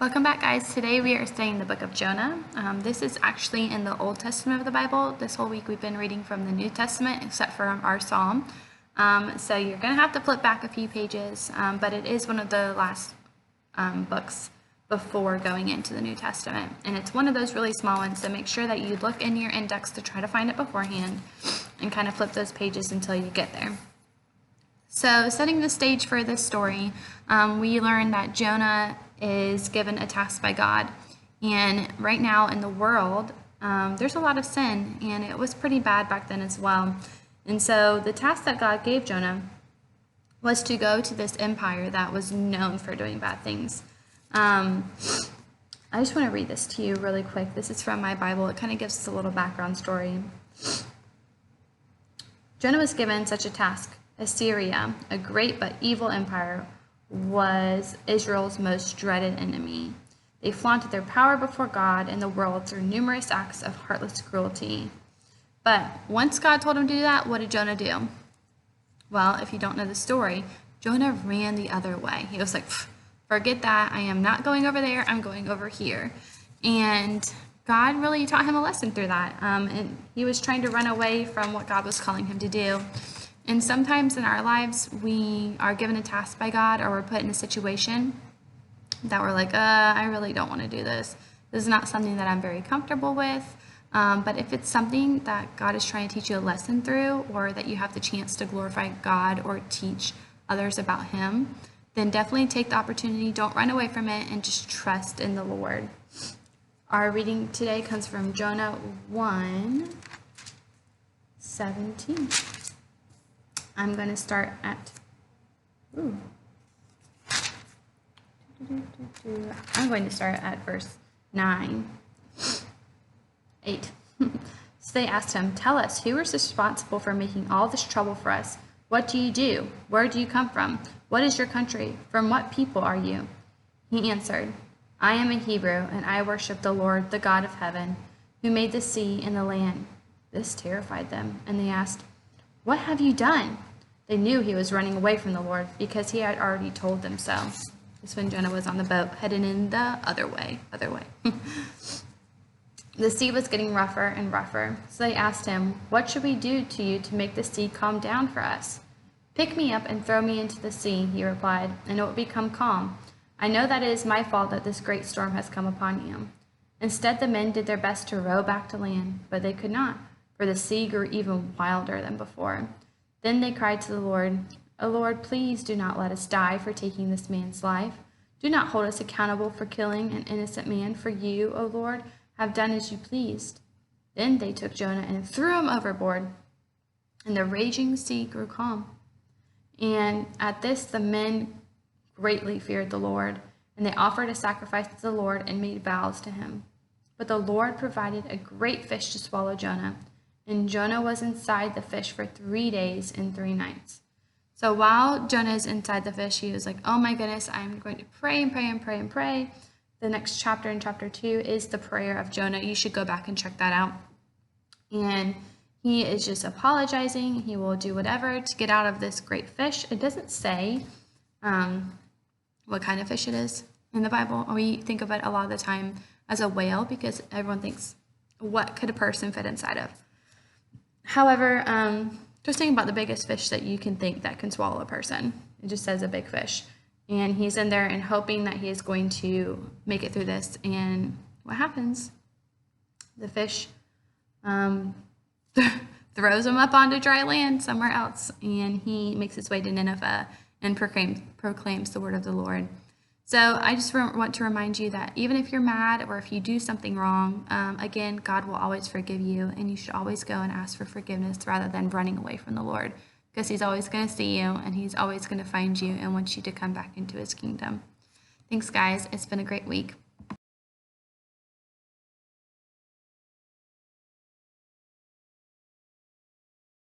Welcome back, guys. Today we are studying the book of Jonah. This is actually in the Old Testament of the Bible. This whole week we've been reading from the New Testament, except for our psalm. So you're going to have to flip back a few pages, but it is one of the last books before going into the New Testament. And it's one of those really small ones, so make sure that you look in your index to try to find it beforehand and kind of flip those pages until you get there. So setting the stage for this story, we learn that Jonah is given a task by God. And right now in the world, there's a lot of sin, and it was pretty bad back then as well. And so the task that God gave Jonah was to go to this empire that was known for doing bad things. I just want to read this to you really quick. This is from my Bible. It kind of gives us a little background story. Jonah was given such a task. Assyria, a great but evil empire, was Israel's most dreaded enemy. They flaunted their power before God and the world through numerous acts of heartless cruelty. But once God told him to do that, what did Jonah do? Well, if you don't know the story, Jonah ran the other way. He was like, forget that. I am not going over there. I'm going over here. And God really taught him a lesson through that. And he was trying to run away from what God was calling him to do. And sometimes in our lives, we are given a task by God, or we're put in a situation that we're like, I really don't want to do this. This is not something that I'm very comfortable with. But if it's something that God is trying to teach you a lesson through, or that you have the chance to glorify God or teach others about Him, then definitely take the opportunity. Don't run away from it, and just trust in the Lord. Our reading today comes from Jonah 1:17. I'm going to start at, I'm going to start at verse 8. So they asked him, tell us, who is responsible for making all this trouble for us? What do you do? Where do you come from? What is your country? From what people are you? He answered, I am a Hebrew, and I worship the Lord, the God of heaven, who made the sea and the land. This terrified them, and they asked, what have you done? They knew he was running away from the Lord because he had already told them so. This when Jonah was on the boat, heading in the other way. The sea was getting rougher and rougher, so they asked him, what should we do to you to make the sea calm down for us? Pick me up and throw me into the sea, he replied, and it will become calm. I know that it is my fault that this great storm has come upon you. Instead, the men did their best to row back to land, but they could not, for the sea grew even wilder than before. Then they cried to the Lord, O Lord, please do not let us die for taking this man's life. Do not hold us accountable for killing an innocent man, for you, O Lord, have done as you pleased. Then they took Jonah and threw him overboard, and the raging sea grew calm. And at this the men greatly feared the Lord, and they offered a sacrifice to the Lord and made vows to him. But the Lord provided a great fish to swallow Jonah. And Jonah was inside the fish for 3 days and 3 nights. So while Jonah is inside the fish, he was like, oh my goodness, I'm going to pray and pray and pray and pray. The next chapter, in chapter 2, is the prayer of Jonah. You should go back and check that out. And he is just apologizing. He will do whatever to get out of this great fish. It doesn't say what kind of fish it is in the Bible. We think of it a lot of the time as a whale, because everyone thinks, what could a person fit inside of? However, just think about the biggest fish that you can think that can swallow a person. It just says a big fish. And he's in there and hoping that he is going to make it through this. And what happens? The fish throws him up onto dry land somewhere else. And he makes his way to Nineveh and proclaims the word of the Lord. So I just want to remind you that even if you're mad, or if you do something wrong, again, God will always forgive you, and you should always go and ask for forgiveness rather than running away from the Lord, because He's always going to see you, and He's always going to find you and wants you to come back into His kingdom. Thanks, guys. It's been a great week.